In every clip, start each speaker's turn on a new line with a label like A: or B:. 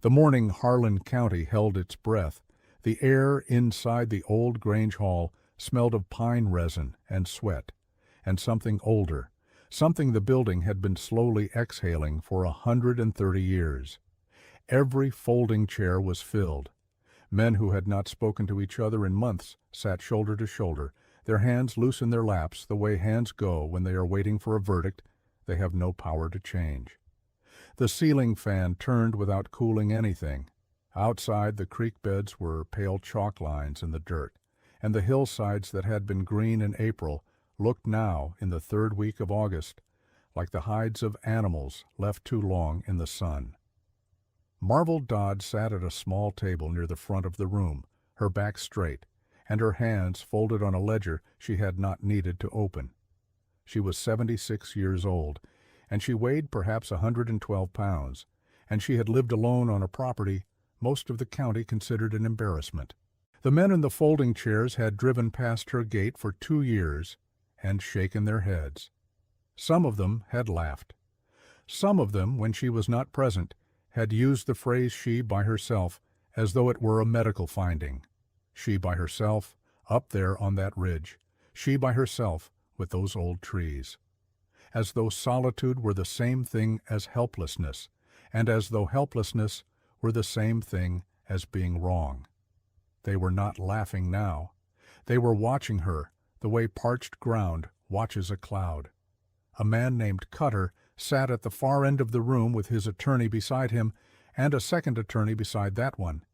A: The morning Harlan County held its breath. The air inside the old Grange Hall smelled of pine resin and sweat, and something older, something the building had been slowly exhaling for 130 years. Every folding chair was filled. Men who had not spoken to each other in months sat shoulder to shoulder, their hands loose in their laps the way hands go when they are waiting for a verdict they have no power to change. The ceiling fan turned without cooling anything. Outside, the creek beds were pale chalk lines in the dirt, and the hillsides that had been green in April looked now, in the third week of August, like the hides of animals left too long in the sun. Marvel Dodd sat at a small table near the front of the room, her back straight, and her hands folded on a ledger she had not needed to open. She was 76 years old, and she weighed perhaps 112 pounds, and she had lived alone on a property most of the county considered an embarrassment. The men in the folding chairs had driven past her gate for 2 years and shaken their heads. Some of them had laughed. Some of them, when she was not present, had used the phrase "she by herself" as though it were a medical finding. She by herself, up there on that ridge. She by herself with those old trees. As though solitude were the same thing as helplessness, and as though helplessness were the same thing as being wrong. They were not laughing now. They were watching her the way parched ground watches a cloud. A man named Cutter sat at the far end of the room with his attorney beside him and a second attorney beside that one,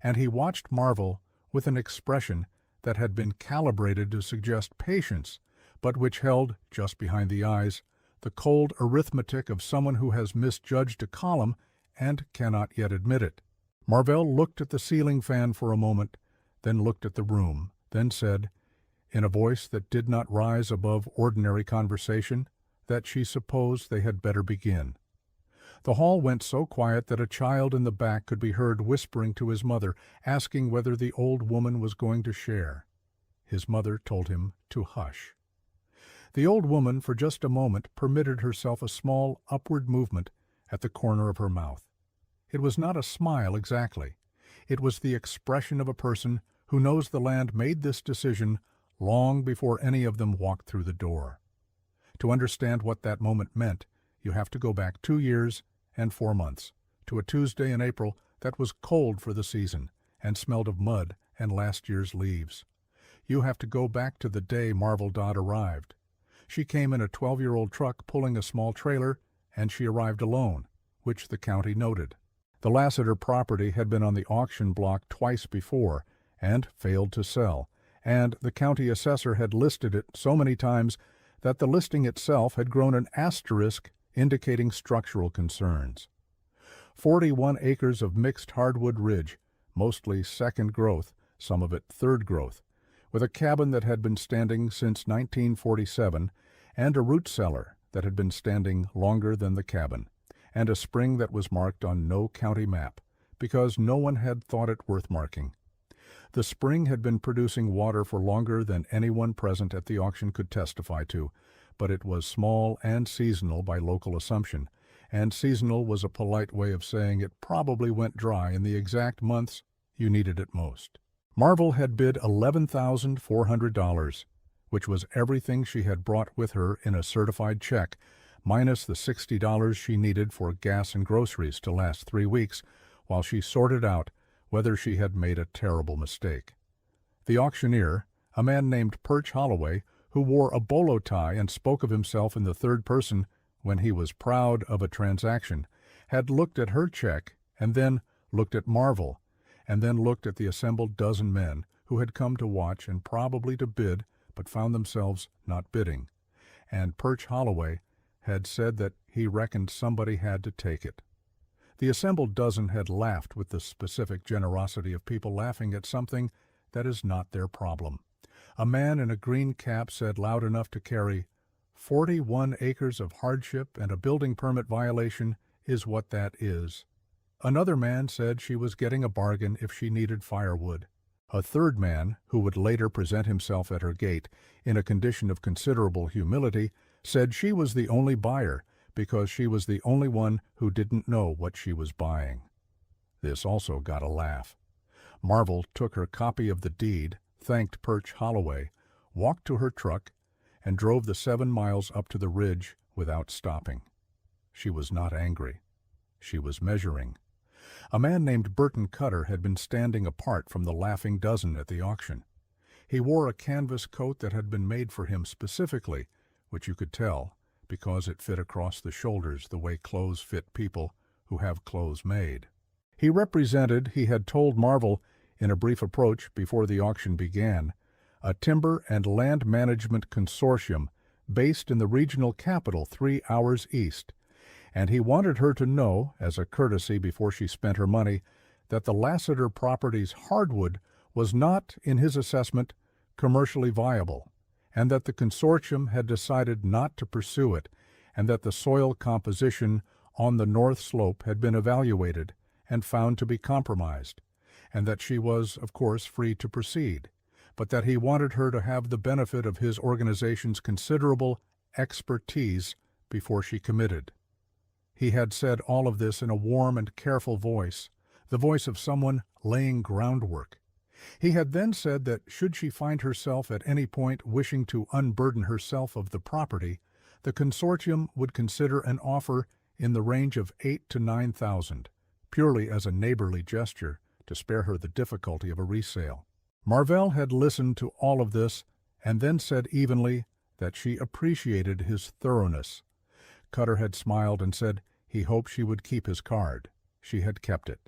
A: and he watched Marvel with an expression that had been calibrated to suggest patience, but which held, just behind the eyes, the cold arithmetic of someone who has misjudged a column and cannot yet admit it. Marvell looked at the ceiling fan for a moment, then looked at the room, then said, in a voice that did not rise above ordinary conversation, that she supposed they had better begin. The hall went so quiet that a child in the back could be heard whispering to his mother, asking whether the old woman was going to share. His mother told him to hush. The old woman, for just a moment, permitted herself a small upward movement at the corner of her mouth. It was not a smile exactly. It was the expression of a person who knows the land made this decision long before any of them walked through the door. To understand what that moment meant, you have to go back 2 years and 4 months, to a Tuesday in April that was cold for the season and smelled of mud and last year's leaves. You have to go back to the day Marvel Dodd arrived. She came in a 12-year-old truck pulling a small trailer, and she arrived alone, which the county noted. The Lassiter property had been on the auction block twice before and failed to sell, and the county assessor had listed it so many times that the listing itself had grown an asterisk indicating structural concerns. 41 acres of mixed hardwood ridge, mostly second growth, some of it third growth, with a cabin that had been standing since 1947 and a root cellar that had been standing longer than the cabin, and a spring that was marked on no county map because no one had thought it worth marking. The spring had been producing water for longer than anyone present at the auction could testify to, but it was small and seasonal by local assumption, and seasonal was a polite way of saying it probably went dry in the exact months you needed it most. Marvel had bid $11,400, which was everything she had brought with her in a certified check, minus the $60 she needed for gas and groceries to last 3 weeks, while she sorted out whether she had made a terrible mistake. The auctioneer, a man named Perch Holloway, who wore a bolo tie and spoke of himself in the third person when he was proud of a transaction, had looked at her check and then looked at Marvel, and then looked at the assembled dozen men who had come to watch and probably to bid but found themselves not bidding, and Perch Holloway had said that he reckoned somebody had to take it. The assembled dozen had laughed with the specific generosity of people laughing at something that is not their problem. A man in a green cap said loud enough to carry, 41 acres of hardship and a building permit violation is what that is. Another man said she was getting a bargain if she needed firewood. A third man, who would later present himself at her gate in a condition of considerable humility, said she was the only buyer because she was the only one who didn't know what she was buying. This also got a laugh. Marvel took her copy of the deed, thanked Perch Holloway, walked to her truck, and drove the 7 miles up to the ridge without stopping. She was not angry. She was measuring. A man named Burton Cutter had been standing apart from the laughing dozen at the auction. He wore a canvas coat that had been made for him specifically, which you could tell, because it fit across the shoulders the way clothes fit people who have clothes made. He represented, he had told Marvel in a brief approach before the auction began, a timber and land management consortium based in the regional capital 3 hours east, and he wanted her to know, as a courtesy before she spent her money, that the Lassiter Properties hardwood was not, in his assessment, commercially viable, and that the consortium had decided not to pursue it, and that the soil composition on the north slope had been evaluated and found to be compromised, and that she was, of course, free to proceed, but that he wanted her to have the benefit of his organization's considerable expertise before she committed. He had said all of this in a warm and careful voice, the voice of someone laying groundwork. He had then said that should she find herself at any point wishing to unburden herself of the property, the consortium would consider an offer in the range of $8,000 to $9,000, purely as a neighborly gesture to spare her the difficulty of a resale. Marvell had listened to all of this and then said evenly that she appreciated his thoroughness. Cutter had smiled and said he hoped she would keep his card. She had kept it.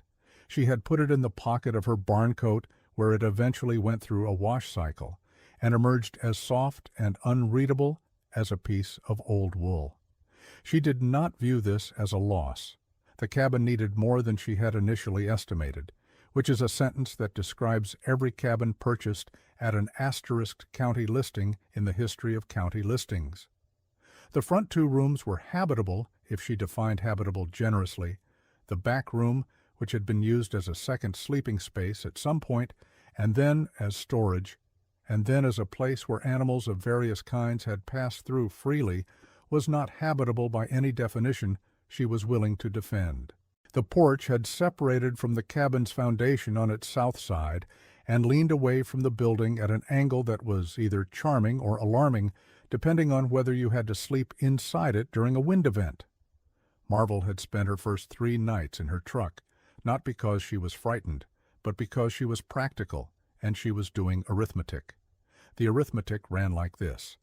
A: She had put it in the pocket of her barn coat, where it eventually went through a wash cycle and emerged as soft and unreadable as a piece of old wool. She did not view this as a loss. The cabin needed more than she had initially estimated, which is a sentence that describes every cabin purchased at an asterisked county listing in the history of county listings. The front 2 rooms were habitable, if she defined habitable generously. The back room, which had been used as a second sleeping space at some point, and then as storage, and then as a place where animals of various kinds had passed through freely, was not habitable by any definition she was willing to defend. The porch had separated from the cabin's foundation on its south side and leaned away from the building at an angle that was either charming or alarming, depending on whether you had to sleep inside it during a wind event. Marvel had spent her first 3 nights in her truck, not because she was frightened, but because she was practical and she was doing arithmetic. The arithmetic ran like this.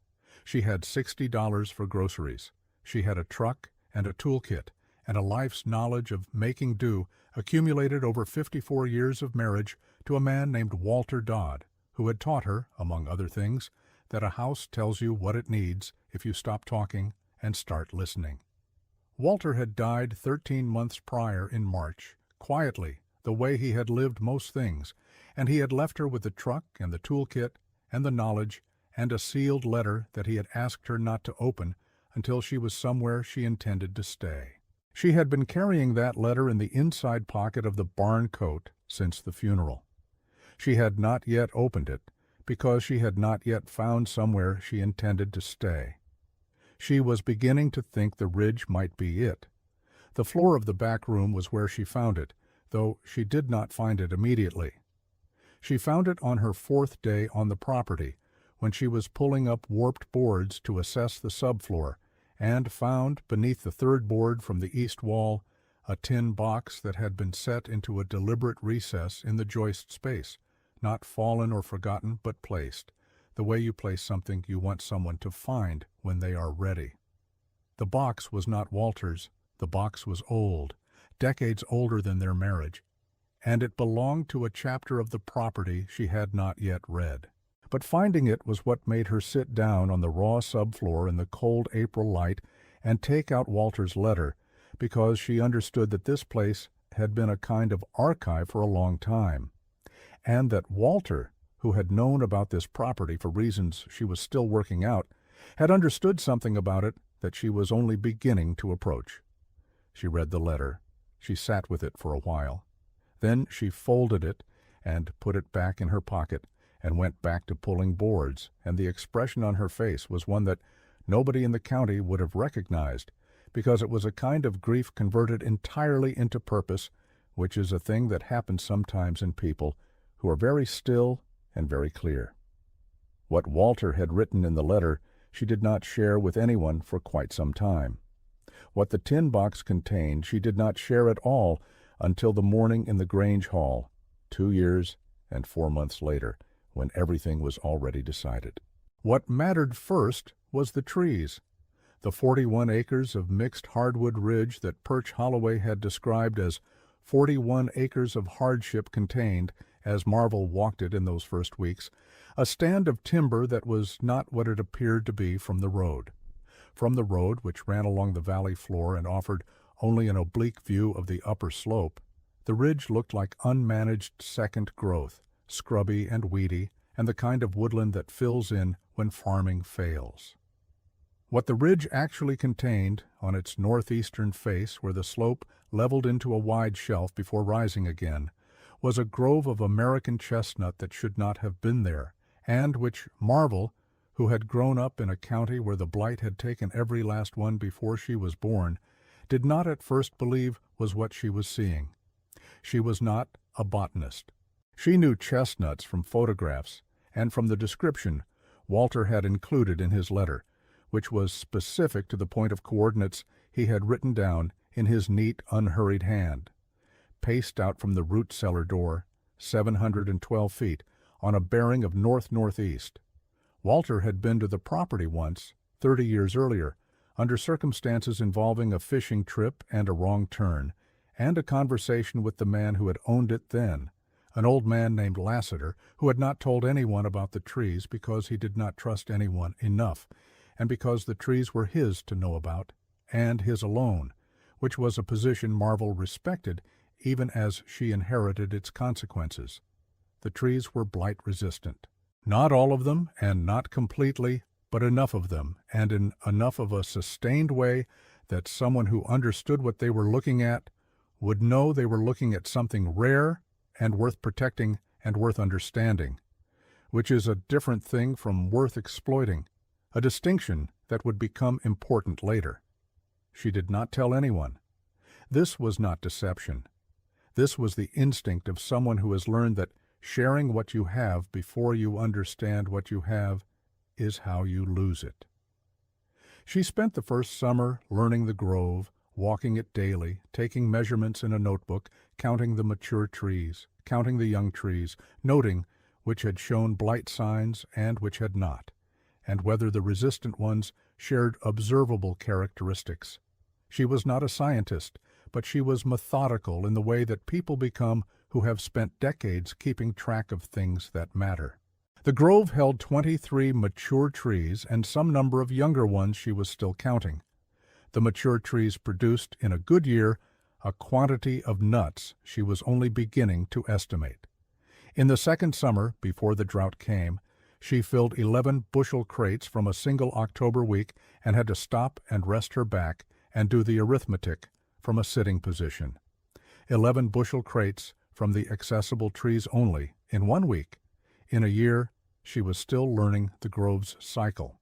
A: She had $60 for groceries. She had a truck and a toolkit and a life's knowledge of making do accumulated over 54 years of marriage to a man named Walter Dodd, who had taught her, among other things, that a house tells you what it needs if you stop talking and start listening. Walter had died 13 months prior in March, quietly, the way he had lived most things, and he had left her with the truck and the toolkit and the knowledge and a sealed letter that he had asked her not to open until she was somewhere she intended to stay. She had been carrying that letter in the inside pocket of the barn coat since the funeral. She had not yet opened it, because she had not yet found somewhere she intended to stay. She was beginning to think the ridge might be it. The floor of the back room was where she found it, though she did not find it immediately. She found it on her 4th day on the property, when she was pulling up warped boards to assess the subfloor, and found, beneath the 3rd board from the east wall, a tin box that had been set into a deliberate recess in the joist space, not fallen or forgotten, but placed, the way you place something you want someone to find when they are ready. The box was not Walter's. The box was old, decades older than their marriage, and it belonged to a chapter of the property she had not yet read. But finding it was what made her sit down on the raw subfloor in the cold April light and take out Walter's letter, because she understood that this place had been a kind of archive for a long time, and that Walter, who had known about this property for reasons she was still working out, had understood something about it that she was only beginning to approach. She read the letter. She sat with it for a while. Then she folded it and put it back in her pocket and went back to pulling boards, and the expression on her face was one that nobody in the county would have recognized, because it was a kind of grief converted entirely into purpose which is a thing that happens sometimes in people who are very still and very clear. What Walter had written in the letter she did not share with anyone for quite some time. What the tin box contained she did not share at all until the morning in the Grange Hall, 2 years and 4 months later, when everything was already decided. What mattered first was the trees. The 41 acres of mixed hardwood ridge that Perch Holloway had described as 41 acres of hardship contained, as Marvel walked it in those first weeks, a stand of timber that was not what it appeared to be from the road. From the road, which ran along the valley floor and offered only an oblique view of the upper slope, the ridge looked like unmanaged second growth, scrubby and weedy, and the kind of woodland that fills in when farming fails. What the ridge actually contained, on its northeastern face where the slope leveled into a wide shelf before rising again, was a grove of American chestnut that should not have been there, and which Marvel, who had grown up in a county where the blight had taken every last one before she was born, did not at first believe was what she was seeing. She was not a botanist. She knew chestnuts from photographs and from the description Walter had included in his letter, which was specific to the point of coordinates he had written down in his neat, unhurried hand, paced out from the root cellar door, 712 feet, on a bearing of north-northeast. Walter had been to the property once, 30 years earlier, under circumstances involving a fishing trip and a wrong turn, and a conversation with the man who had owned it then, an old man named Lassiter, who had not told anyone about the trees because he did not trust anyone enough, and because the trees were his to know about, and his alone, which was a position Marvel respected even as she inherited its consequences. The trees were blight-resistant. Not all of them, and not completely, but enough of them, and in enough of a sustained way that someone who understood what they were looking at would know they were looking at something rare and worth protecting and worth understanding, which is a different thing from worth exploiting, a distinction that would become important later. She did not tell anyone. This was not deception. This was the instinct of someone who has learned that sharing what you have before you understand what you have is how you lose it. She spent the first summer learning the grove, walking it daily, taking measurements in a notebook, counting the mature trees, counting the young trees, noting which had shown blight signs and which had not, and whether the resistant ones shared observable characteristics. She was not a scientist, but she was methodical in the way that people become who have spent decades keeping track of things that matter. The grove held 23 mature trees and some number of younger ones she was still counting. The mature trees produced, in a good year, a quantity of nuts she was only beginning to estimate. In the second summer, before the drought came, she filled 11 bushel crates from a single October week and had to stop and rest her back and do the arithmetic from a sitting position. 11 bushel crates from the accessible trees only, in 1 week. In a year, she was still learning the grove's cycle.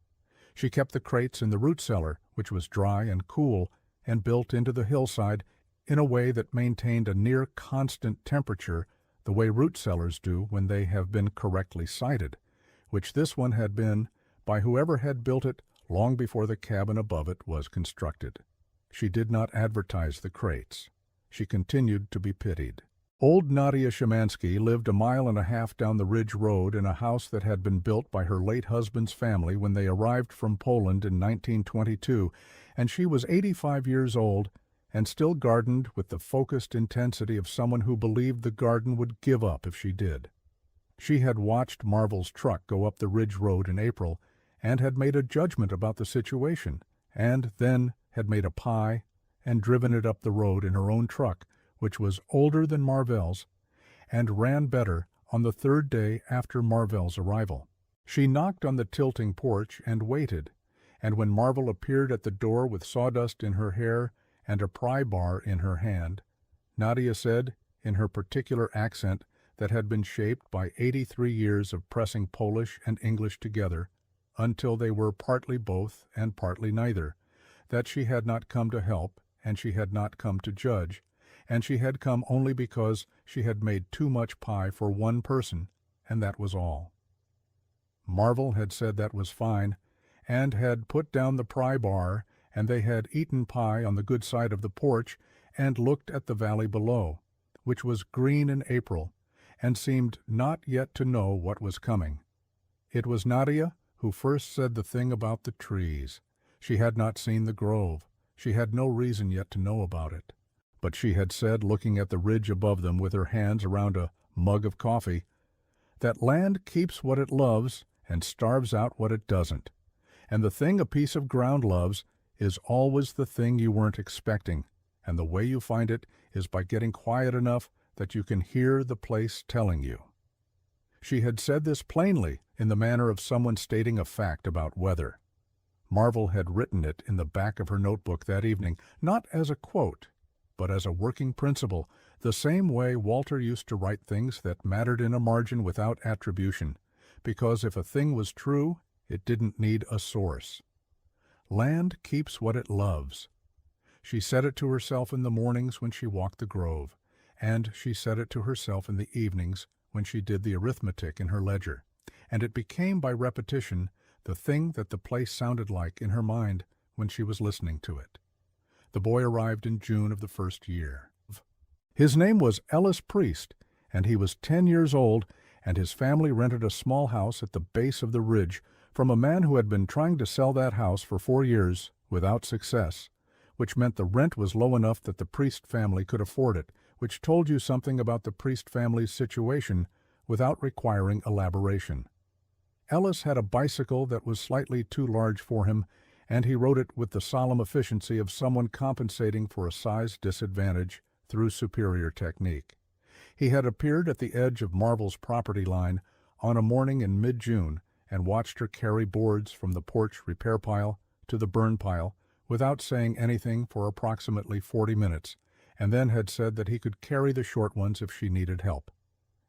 A: She kept the crates in the root cellar, which was dry and cool, and built into the hillside in a way that maintained a near constant temperature, the way root cellars do when they have been correctly sited, which this one had been by whoever had built it long before the cabin above it was constructed. She did not advertise the crates. She continued to be pitied. Old Nadia Szymanski lived a mile and a half down the Ridge Road in a house that had been built by her late husband's family when they arrived from Poland in 1922, and she was 85 years old and still gardened with the focused intensity of someone who believed the garden would give up if she did. She had watched Marvel's truck go up the Ridge Road in April and had made a judgment about the situation, and then had made a pie and driven it up the road in her own truck, which was older than Marvell's, and ran better on the third day after Marvell's arrival. She knocked on the tilting porch and waited, and when Marvel appeared at the door with sawdust in her hair and a pry bar in her hand, Nadia said, in her particular accent that had been shaped by 83 years of pressing Polish and English together, until they were partly both and partly neither, that she had not come to help and she had not come to judge, and she had come only because she had made too much pie for one person, and that was all. Marvel had said that was fine, and had put down the pry bar, and they had eaten pie on the good side of the porch and looked at the valley below, which was green in April, and seemed not yet to know what was coming. It was Nadia who first said the thing about the trees. She had not seen the grove. She had no reason yet to know about it. But she had said, looking at the ridge above them with her hands around a mug of coffee, that land keeps what it loves and starves out what it doesn't. And the thing a piece of ground loves is always the thing you weren't expecting, and the way you find it is by getting quiet enough that you can hear the place telling you. She had said this plainly, in the manner of someone stating a fact about weather. Marvel had written it in the back of her notebook that evening, not as a quote, but as a working principle, the same way Walter used to write things that mattered in a margin without attribution, because if a thing was true, it didn't need a source. Land keeps what it loves. She said it to herself in the mornings when she walked the grove, and she said it to herself in the evenings when she did the arithmetic in her ledger, and it became by repetition the thing that the place sounded like in her mind when she was listening to it. The boy arrived in June of the first year. His name was Ellis Priest, and he was 10 years old, and his family rented a small house at the base of the ridge from a man who had been trying to sell that house for 4 years without success, which meant the rent was low enough that the Priest family could afford it, which told you something about the Priest family's situation without requiring elaboration. Ellis had a bicycle that was slightly too large for him, and he rode it with the solemn efficiency of someone compensating for a size disadvantage through superior technique. He had appeared at the edge of Marvel's property line on a morning in mid-June and watched her carry boards from the porch repair pile to the burn pile without saying anything for approximately 40 minutes, and then had said that he could carry the short ones if she needed help.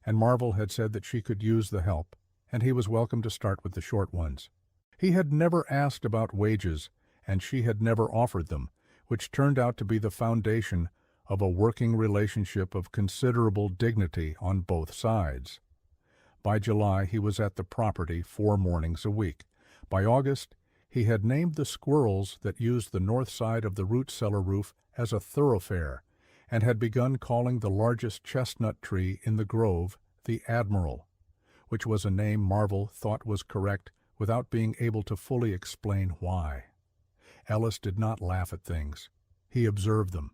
A: And Marvel had said that she could use the help, and he was welcome to start with the short ones. He had never asked about wages, and she had never offered them, which turned out to be the foundation of a working relationship of considerable dignity on both sides. By July, he was at the property 4 mornings a week. By August, he had named the squirrels that used the north side of the root cellar roof as a thoroughfare, and had begun calling the largest chestnut tree in the grove the Admiral, which was a name Marvel thought was correct without being able to fully explain why. Ellis did not laugh at things. He observed them.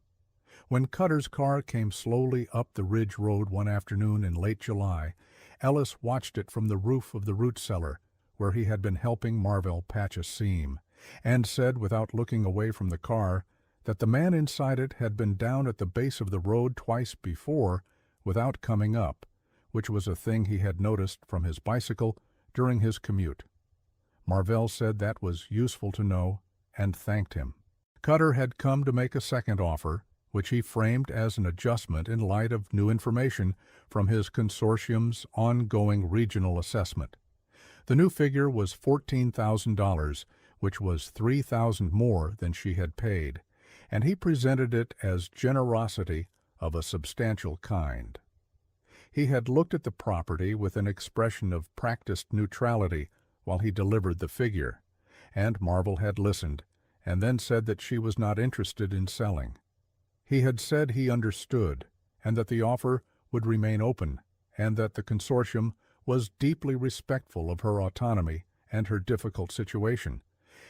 A: When Cutter's car came slowly up the ridge road one afternoon in late July, Ellis watched it from the roof of the root cellar, where he had been helping Marvel patch a seam, and said without looking away from the car that the man inside it had been down at the base of the road twice before without coming up, which was a thing he had noticed from his bicycle during his commute. Marvell said that was useful to know and thanked him. Cutter had come to make a second offer, which he framed as an adjustment in light of new information from his consortium's ongoing regional assessment. The new figure was $14,000, which was $3,000 more than she had paid, and he presented it as generosity of a substantial kind. He had looked at the property with an expression of practiced neutrality while he delivered the figure, and Marvel had listened, and then said that she was not interested in selling. He had said he understood, and that the offer would remain open, and that the consortium was deeply respectful of her autonomy and her difficult situation,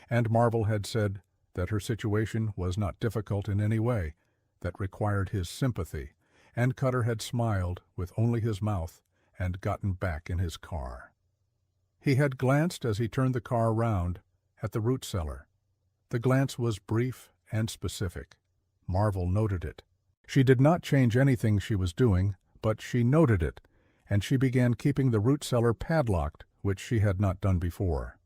A: and Marvel had said that her situation was not difficult in any way, that required his sympathy, and Cutter had smiled with only his mouth and gotten back in his car. He had glanced as he turned the car around at the root cellar. The glance was brief and specific. Marvel noted it. She did not change anything she was doing, but she noted it, and she began keeping the root cellar padlocked, which she had not done before.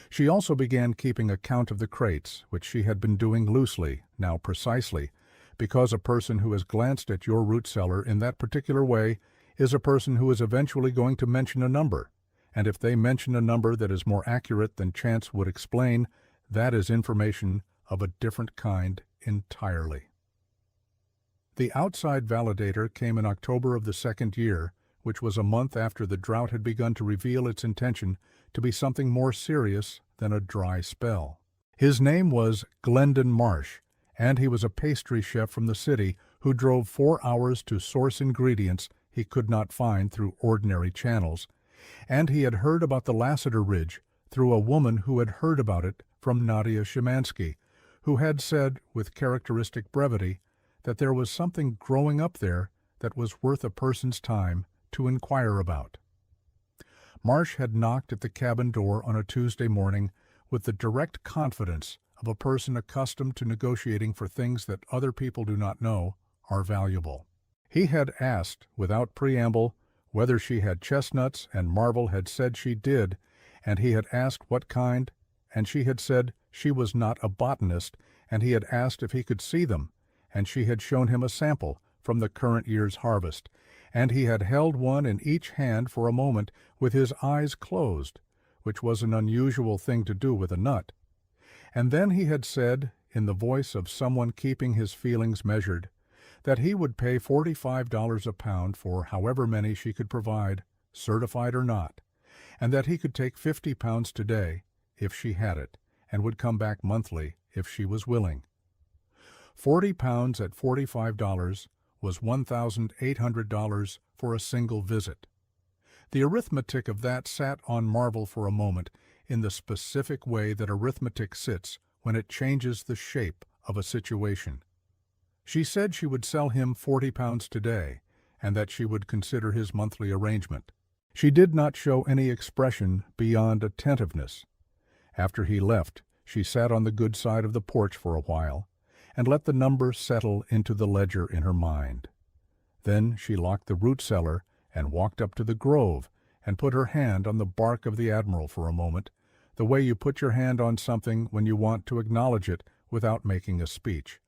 A: She also began keeping account of the crates, which she had been doing loosely, now precisely, because a person who has glanced at your root cellar in that particular way is a person who is eventually going to mention a number, and if they mention a number that is more accurate than chance would explain, that is information of a different kind entirely. The outside validator came in October of the second year, which was a month after the drought had begun to reveal its intention to be something more serious than a dry spell. His name was Glendon Marsh, and he was a pastry chef from the city who drove 4 hours to source ingredients he could not find through ordinary channels, and he had heard about the Lassiter Ridge through a woman who had heard about it from Nadia Szymanski, who had said, with characteristic brevity, that there was something growing up there that was worth a person's time to inquire about. Marsh had knocked at the cabin door on a Tuesday morning with the direct confidence of a person accustomed to negotiating for things that other people do not know are valuable. He had asked, without preamble, whether she had chestnuts, and Marvel had said she did, and he had asked what kind, and she had said she was not a botanist, and he had asked if he could see them, and she had shown him a sample from the current year's harvest, and he had held one in each hand for a moment with his eyes closed, which was an unusual thing to do with a nut. And then he had said, in the voice of someone keeping his feelings measured, that he would pay $45 a pound for however many she could provide, certified or not, and that he could take 50 pounds today, if she had it, and would come back monthly if she was willing. 40 pounds at $45 was $1,800 for a single visit. The arithmetic of that sat on Marvel for a moment in the specific way that arithmetic sits when it changes the shape of a situation. She said she would sell him 40 pounds today, and that she would consider his monthly arrangement. She did not show any expression beyond attentiveness. After he left, she sat on the good side of the porch for a while, and let the number settle into the ledger in her mind. Then she locked the root cellar and walked up to the grove and put her hand on the bark of the Admiral for a moment, the way you put your hand on something when you want to acknowledge it without making a speech.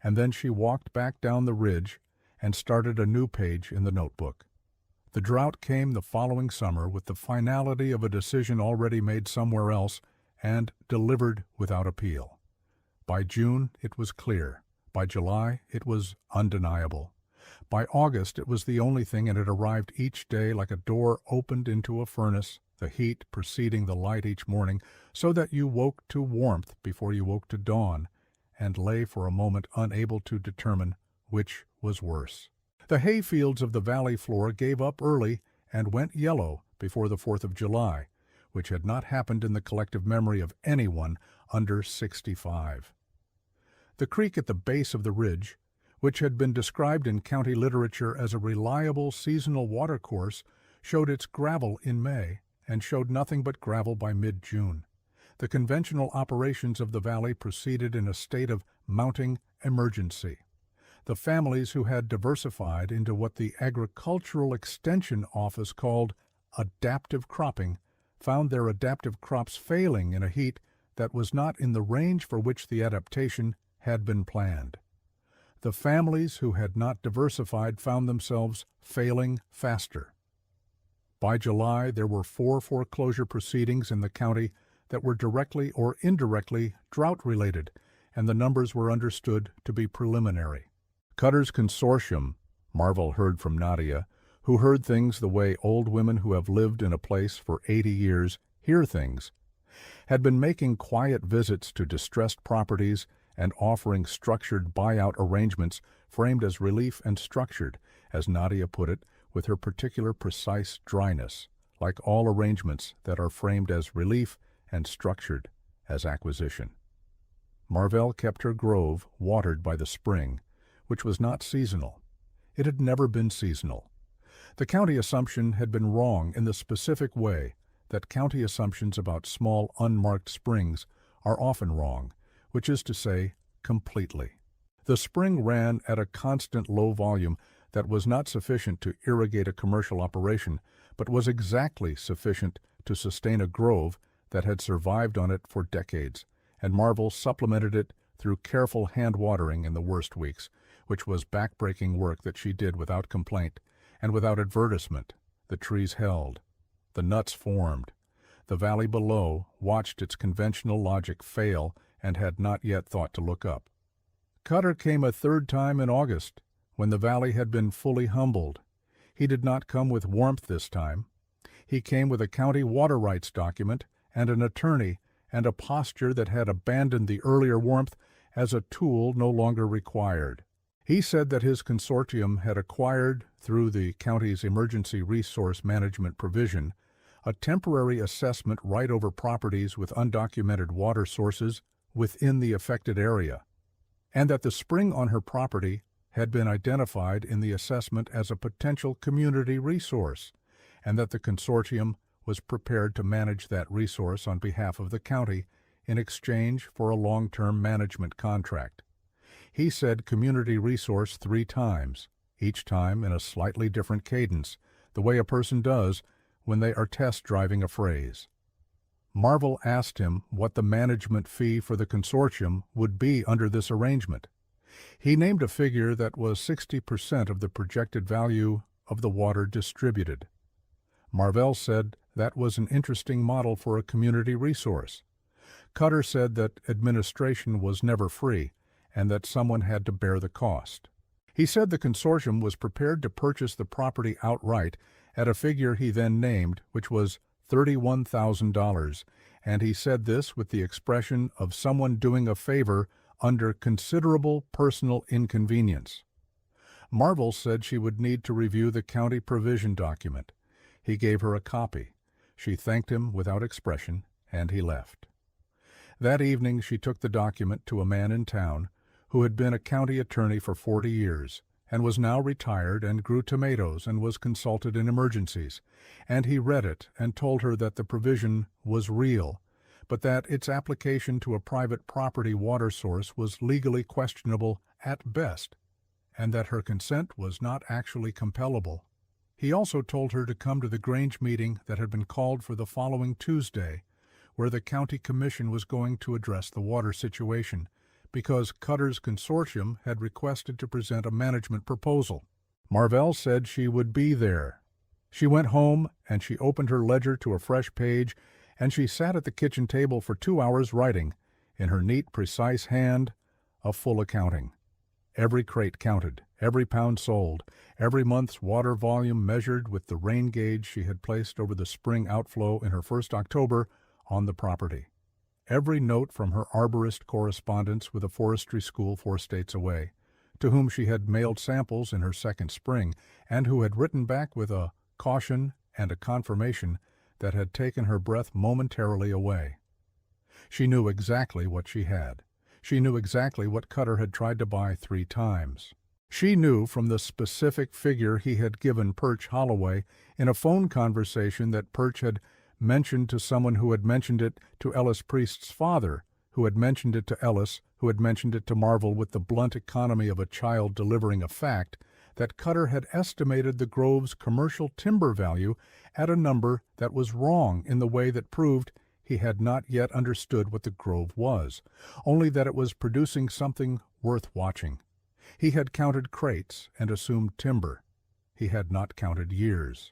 A: And then she walked back down the ridge and started a new page in the notebook. The drought came the following summer with the finality of a decision already made somewhere else and delivered without appeal. By June it was clear. By July it was undeniable. By August it was the only thing, and it arrived each day like a door opened into a furnace, the heat preceding the light each morning, so that you woke to warmth before you woke to dawn, and lay for a moment unable to determine which was worse. The hay fields of the valley floor gave up early and went yellow before the 4th of July, which had not happened in the collective memory of anyone under 65. The creek at the base of the ridge, which had been described in county literature as a reliable seasonal watercourse, showed its gravel in May and showed nothing but gravel by mid-June. The conventional operations of the valley proceeded in a state of mounting emergency. The families who had diversified into what the Agricultural Extension Office called adaptive cropping found their adaptive crops failing in a heat that was not in the range for which the adaptation had been planned. The families who had not diversified found themselves failing faster. By July, there were 4 foreclosure proceedings in the county that were directly or indirectly drought-related, and the numbers were understood to be preliminary. Cutter's Consortium, Marvel heard from Nadia, who heard things the way old women who have lived in a place for 80 years hear things, had been making quiet visits to distressed properties and offering structured buyout arrangements framed as relief and structured, as Nadia put it, with her particular precise dryness, like all arrangements that are framed as relief and structured as acquisition. Marvell kept her grove watered by the spring, which was not seasonal. It had never been seasonal. The county assumption had been wrong in the specific way that county assumptions about small unmarked springs are often wrong, which is to say, completely. The spring ran at a constant low volume that was not sufficient to irrigate a commercial operation, but was exactly sufficient to sustain a grove that had survived on it for decades, and Marvel supplemented it through careful hand-watering in the worst weeks, which was back-breaking work that she did without complaint and without advertisement. The trees held. The nuts formed. The valley below watched its conventional logic fail and had not yet thought to look up. Cutter came a third time in August, when the valley had been fully humbled. He did not come with warmth this time. He came with a county water rights document and an attorney and a posture that had abandoned the earlier warmth as a tool no longer required. He said that his consortium had acquired, through the county's emergency resource management provision, a temporary assessment right over properties with undocumented water sources within the affected area, and that the spring on her property had been identified in the assessment as a potential community resource, and that the consortium was prepared to manage that resource on behalf of the county in exchange for a long-term management contract. He said community resource 3 times, each time in a slightly different cadence, the way a person does when they are test driving a phrase. Marvel asked him what the management fee for the consortium would be under this arrangement. He named a figure that was 60% of the projected value of the water distributed. Marvell said that was an interesting model for a community resource. Cutter said that administration was never free and that someone had to bear the cost. He said the consortium was prepared to purchase the property outright at a figure he then named, which was $31,000, and he said this with the expression of someone doing a favor under considerable personal inconvenience. Marvel said she would need to review the county provision document. He gave her a copy. She thanked him without expression, and he left. That evening she took the document to a man in town who had been a county attorney for 40 years, and was now retired and grew tomatoes and was consulted in emergencies, and he read it and told her that the provision was real, but that its application to a private property water source was legally questionable at best, and that her consent was not actually compellable. He also told her to come to the Grange meeting that had been called for the following Tuesday, where the county commission was going to address the water situation, because Cutter's consortium had requested to present a management proposal. Marvell said she would be there. She went home and she opened her ledger to a fresh page, and she sat at the kitchen table for 2 hours writing, in her neat, precise hand, a full accounting. Every crate counted, every pound sold, every month's water volume measured with the rain gauge she had placed over the spring outflow in her first October on the property. Every note from her arborist correspondence with a forestry school 4 states away, to whom she had mailed samples in her second spring, and who had written back with a caution and a confirmation that had taken her breath momentarily away. She knew exactly what she had. She knew exactly what Cutter had tried to buy 3 times. She knew from the specific figure he had given Perch Holloway in a phone conversation that Perch had mentioned to someone who had mentioned it to Ellis Priest's father, who had mentioned it to Ellis, who had mentioned it to Marvel with the blunt economy of a child delivering a fact, that Cutter had estimated the grove's commercial timber value at a number that was wrong in the way that proved he had not yet understood what the grove was, only that it was producing something worth watching. He had counted crates and assumed timber. He had not counted years.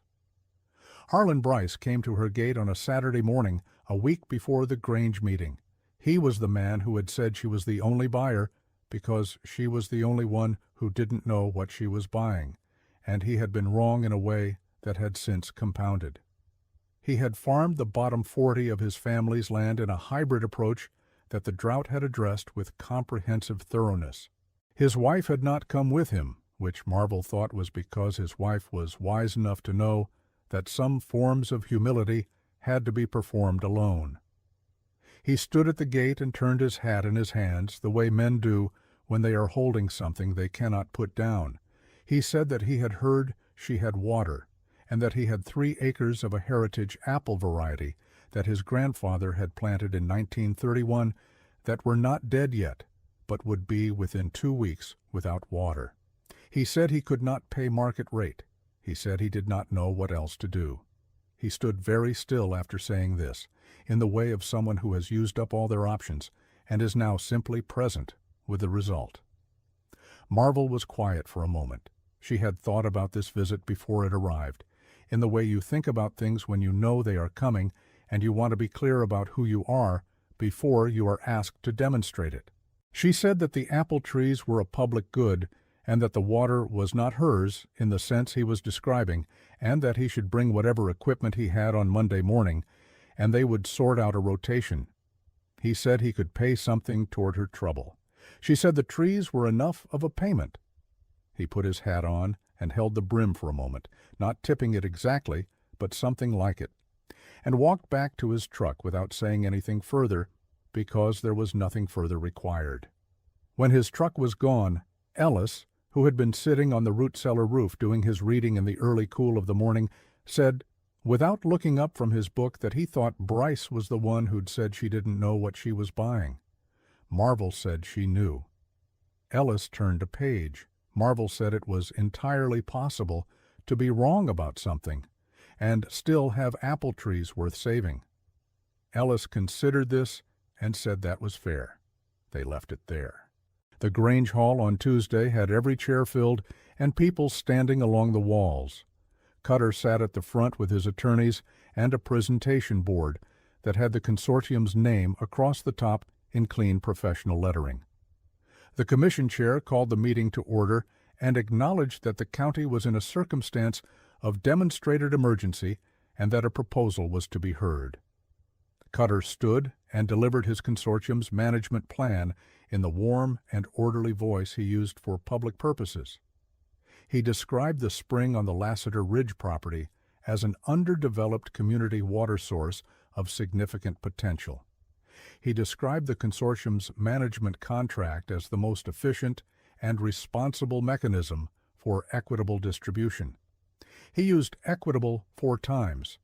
A: Harlan Bryce came to her gate on a Saturday morning, a week before the Grange meeting. He was the man who had said she was the only buyer because she was the only one who didn't know what she was buying, and he had been wrong in a way that had since compounded. He had farmed the bottom 40 of his family's land in a hybrid approach that the drought had addressed with comprehensive thoroughness. His wife had not come with him, which Marvel thought was because his wife was wise enough to know that some forms of humility had to be performed alone. He stood at the gate and turned his hat in his hands, the way men do when they are holding something they cannot put down. He said that he had heard she had water, and that he had 3 acres of a heritage apple variety that his grandfather had planted in 1931 that were not dead yet, but would be within 2 weeks without water. He said he could not pay market rate. He said he did not know what else to do. He stood very still after saying this, in the way of someone who has used up all their options and is now simply present with the result. Marvel was quiet for a moment. She had thought about this visit before it arrived, in the way you think about things when you know they are coming and you want to be clear about who you are before you are asked to demonstrate it. She said that the apple trees were a public good and that the water was not hers in the sense he was describing, and that he should bring whatever equipment he had on Monday morning, and they would sort out a rotation. He said he could pay something toward her trouble. She said the trees were enough of a payment. He put his hat on and held the brim for a moment, not tipping it exactly, but something like it, and walked back to his truck without saying anything further, because there was nothing further required. When his truck was gone, Ellis, who had been sitting on the root cellar roof doing his reading in the early cool of the morning, said, without looking up from his book, that he thought Bryce was the one who'd said she didn't know what she was buying. Marvel said she knew. Ellis turned a page. Marvel said it was entirely possible to be wrong about something and still have apple trees worth saving. Ellis considered this and said that was fair. They left it there. The Grange Hall on Tuesday had every chair filled and people standing along the walls. Cutter sat at the front with his attorneys and a presentation board that had the consortium's name across the top in clean professional lettering. The commission chair called the meeting to order and acknowledged that the county was in a circumstance of demonstrated emergency and that a proposal was to be heard. Cutter stood and delivered his consortium's management plan in the warm and orderly voice he used for public purposes. He described the spring on the Lassiter Ridge property as an underdeveloped community water source of significant potential. He described the consortium's management contract as the most efficient and responsible mechanism for equitable distribution. He used equitable 4 times.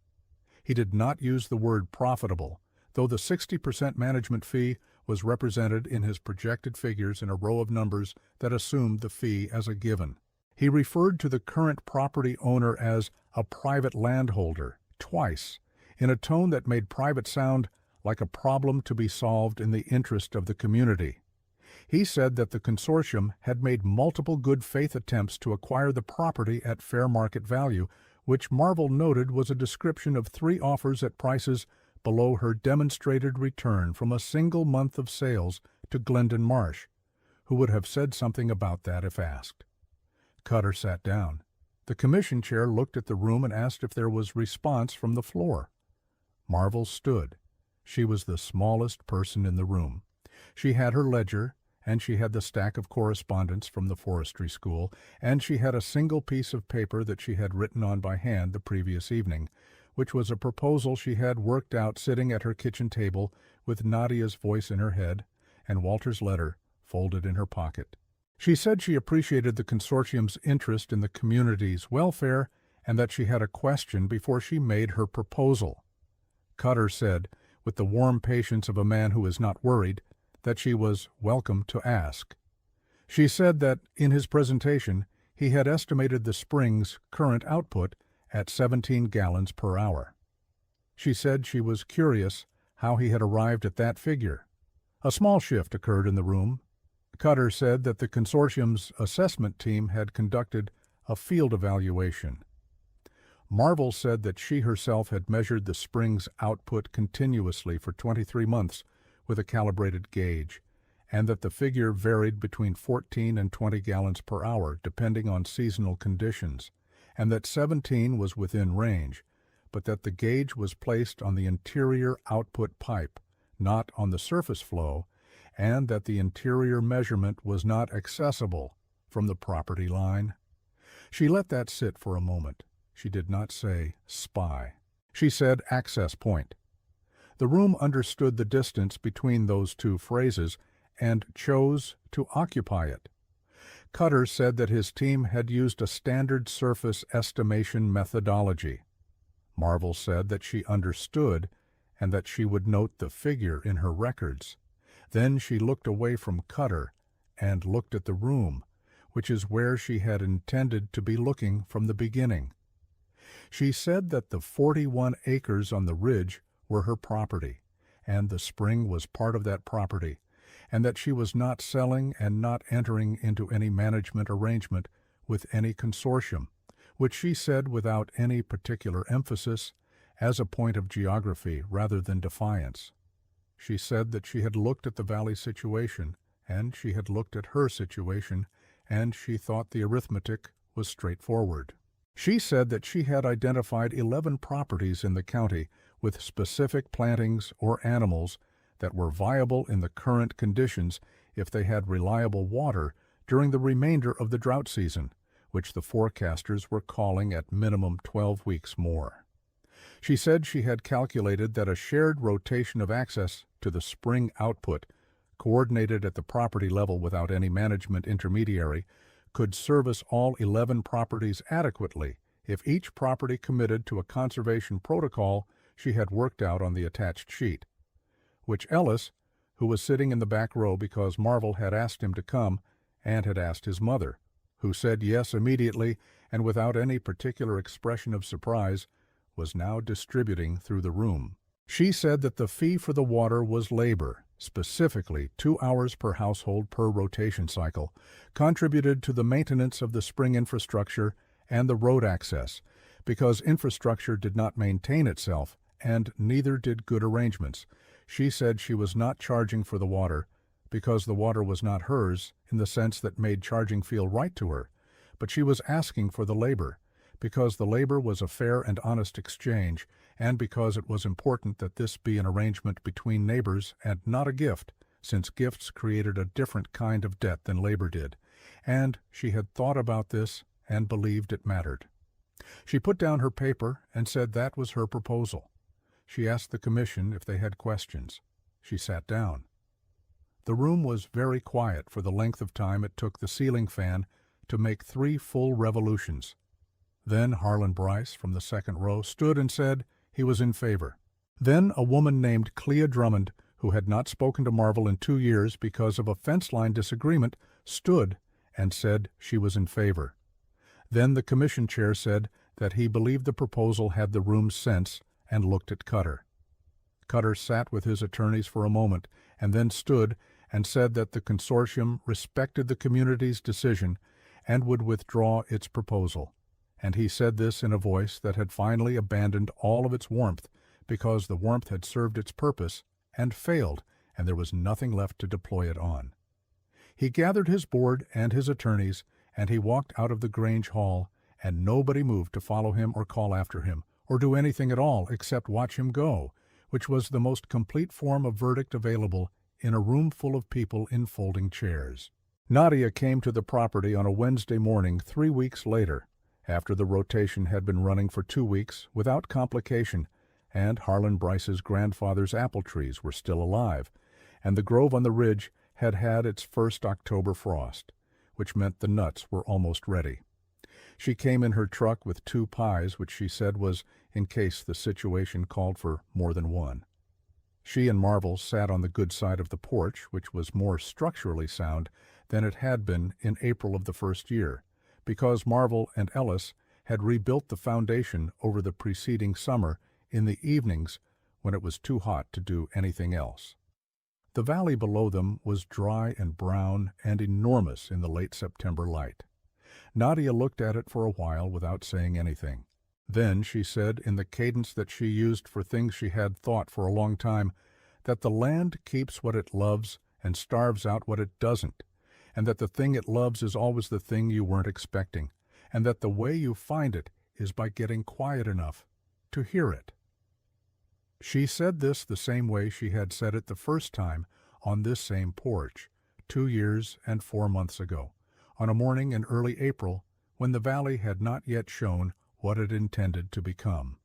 A: He did not use the word profitable, though the 60% management fee was represented in his projected figures in a row of numbers that assumed the fee as a given. He referred to the current property owner as a private landholder twice, in a tone that made private sound like a problem to be solved in the interest of the community. He said that the consortium had made multiple good faith attempts to acquire the property at fair market value, which Marvel noted was a description of 3 offers at prices below her demonstrated return from a single month of sales to Glendon Marsh, who would have said something about that if asked. Cutter sat down. The commission chair looked at the room and asked if there was response from the floor. Marvel stood. She was the smallest person in the room. She had her ledger, and she had the stack of correspondence from the forestry school, and she had a single piece of paper that she had written on by hand the previous evening, which was a proposal she had worked out sitting at her kitchen table with Nadia's voice in her head and Walter's letter folded in her pocket. She said she appreciated the consortium's interest in the community's welfare and that she had a question before she made her proposal. Cutter said, with the warm patience of a man who is not worried, that she was welcome to ask. She said that, in his presentation, he had estimated the spring's current output at 17 gallons per hour. She said she was curious how he had arrived at that figure. A small shift occurred in the room. Cutter said that the consortium's assessment team had conducted a field evaluation. Marvel said that she herself had measured the spring's output continuously for 23 months with a calibrated gauge, and that the figure varied between 14 and 20 gallons per hour depending on seasonal conditions, and that 17 was within range, but that the gauge was placed on the interior output pipe, not on the surface flow, and that the interior measurement was not accessible from the property line. She let that sit for a moment. She did not say spy. She said access point. The room understood the distance between those 2 phrases and chose to occupy it. Cutter said that his team had used a standard surface estimation methodology. Marvel said that she understood and that she would note the figure in her records. Then she looked away from Cutter and looked at the room, which is where she had intended to be looking from the beginning. She said that the 41 acres on the ridge were her property, and the spring was part of that property, and that she was not selling and not entering into any management arrangement with any consortium, which she said without any particular emphasis, as a point of geography rather than defiance. She said that she had looked at the valley situation, and she had looked at her situation, and she thought the arithmetic was straightforward. She said that she had identified 11 properties in the county with specific plantings or animals that were viable in the current conditions if they had reliable water during the remainder of the drought season, which the forecasters were calling at minimum 12 weeks more. She said she had calculated that a shared rotation of access to the spring output, coordinated at the property level without any management intermediary, could service all 11 properties adequately if each property committed to a conservation protocol she had worked out on the attached sheet, which Ellis, who was sitting in the back row because Marvel had asked him to come and had asked his mother, who said yes immediately and without any particular expression of surprise, was now distributing through the room. She said that the fee for the water was labor, specifically 2 hours per household per rotation cycle, contributed to the maintenance of the spring infrastructure and the road access, because infrastructure did not maintain itself, and neither did good arrangements. She said she was not charging for the water, because the water was not hers in the sense that made charging feel right to her, but she was asking for the labor, because the labor was a fair and honest exchange, and because it was important that this be an arrangement between neighbors and not a gift, since gifts created a different kind of debt than labor did, and she had thought about this and believed it mattered. She put down her paper and said that was her proposal. She asked the commission if they had questions. She sat down. The room was very quiet for the length of time it took the ceiling fan to make 3 full revolutions. Then Harlan Bryce from the second row stood and said he was in favor. Then a woman named Clea Drummond, who had not spoken to Marvel in 2 years because of a fence line disagreement, stood and said she was in favor. Then the commission chair said that he believed the proposal had the room's sense and looked at Cutter. Cutter sat with his attorneys for a moment and then stood and said that the consortium respected the community's decision and would withdraw its proposal. And he said this in a voice that had finally abandoned all of its warmth because the warmth had served its purpose and failed, and there was nothing left to deploy it on. He gathered his board and his attorneys, and he walked out of the Grange Hall, and nobody moved to follow him or call after him, or do anything at all except watch him go, which was the most complete form of verdict available in a room full of people in folding chairs. Nadia came to the property on a Wednesday morning 3 weeks later, after the rotation had been running for 2 weeks without complication, and Harlan Bryce's grandfather's apple trees were still alive, and the grove on the ridge had had its first October frost, which meant the nuts were almost ready. She came in her truck with 2 pies, which she said was in case the situation called for more than one. She and Marvel sat on the good side of the porch, which was more structurally sound than it had been in April of the first year, because Marvel and Ellis had rebuilt the foundation over the preceding summer in the evenings when it was too hot to do anything else. The valley below them was dry and brown and enormous in the late September light. Nadia looked at it for a while without saying anything. Then she said, in the cadence that she used for things she had thought for a long time, that the land keeps what it loves and starves out what it doesn't, and that the thing it loves is always the thing you weren't expecting, and that the way you find it is by getting quiet enough to hear it. She said this the same way she had said it the first time on this same porch, 2 years and 4 months ago, on a morning in early April when the valley had not yet shown what it intended to become.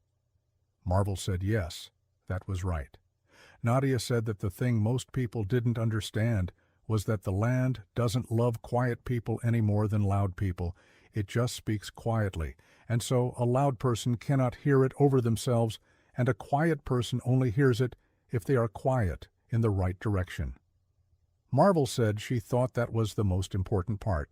A: Marvel said yes, that was right. Nadia said that the thing most people didn't understand was that the land doesn't love quiet people any more than loud people. It just speaks quietly, and so a loud person cannot hear it over themselves, and a quiet person only hears it if they are quiet in the right direction. Marvel said she thought that was the most important part.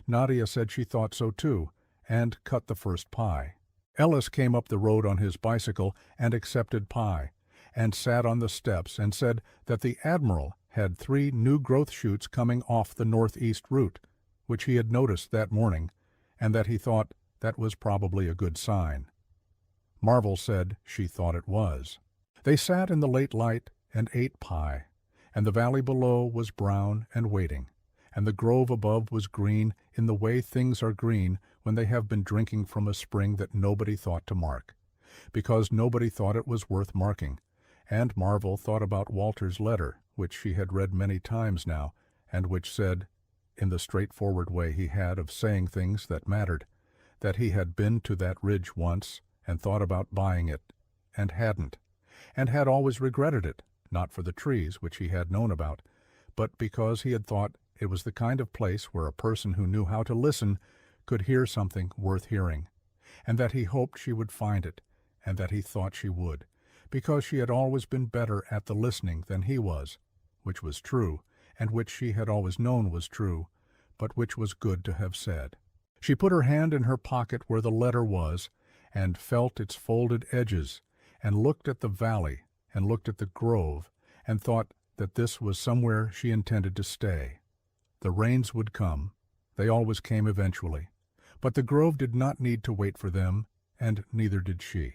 A: Nadia said she thought so too, and cut the first pie. Ellis came up the road on his bicycle and accepted pie, and sat on the steps and said that the Admiral had 3 new growth shoots coming off the northeast route, which he had noticed that morning, and that he thought that was probably a good sign. Marvel said she thought it was. They sat in the late light and ate pie, and the valley below was brown and waiting, and the grove above was green in the way things are green when they have been drinking from a spring that nobody thought to mark, because nobody thought it was worth marking. And Marvel thought about Walter's letter, which she had read many times now, and which said, in the straightforward way he had of saying things that mattered, that he had been to that ridge once and thought about buying it, and had always regretted it, not for the trees, which he had known about, but because he had thought it was the kind of place where a person who knew how to listen could hear something worth hearing, and that he hoped she would find it, and that he thought she would, because she had always been better at the listening than he was, which was true, and which she had always known was true, but which was good to have said. She put her hand in her pocket where the letter was, and felt its folded edges, and looked at the valley, and looked at the grove, and thought that this was somewhere she intended to stay. The rains would come. They always came eventually. But the grove did not need to wait for them, and neither did she.